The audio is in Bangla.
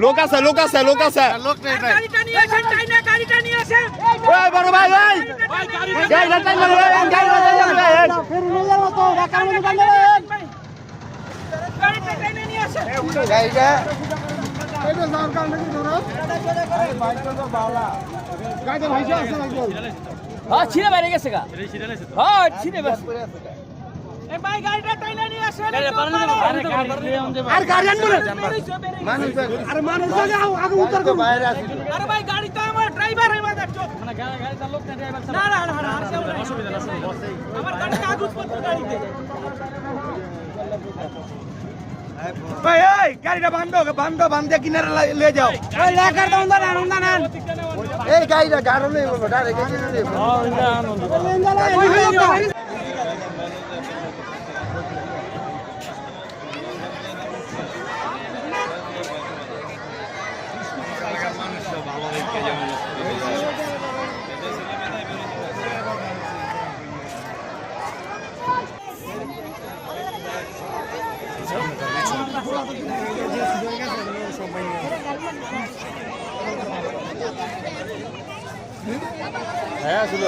লোক আছে লোক আছে লোক আছে গাড়িটা নিয়ে আসেন টাইনা গাড়িটা নিয়ে আসেন ওই বড় ভাই ভাই গাড়িটা টাইনা গাড়িটা টাইনা ফেরি নিয়ে যাবো তো ঢাকার মধ্যে বান্ধব গাড়িটা টাইনা নিয়ে আসেন গাড়িটা এটা যাওয়ার কারণে কি ধরো গাড়িটা ভাইসা আছে নাকি হ্যাঁ ছিঁড়ে বাইরে গেছে গা হ্যাঁ ছিঁড়ে বেশ এই ভাই গাড়িটা টাইনা নিয়ে আসেন আর গাড়ি আনবো না আরে মানুষ আগে আগে উত্তর করো বাইরে আছে আরে ভাই গাড়ি তো আমার ড্রাইভার হইবা দেখছো মানে গাড়ি চালক না ড্রাইভার না না না না অসুবিধা না আমার গাড়ি কাগজপত্র গাড়িতে ভাই এই গাড়িটা বান্ধো বান্ধে কিনারে নিয়ে যাও ওই লেখার দাম দাও না না এই গাড়িটা গাড়ো নেই বলবো ডাইরেক্ট কিনে নেব হ্যাঁ ছিল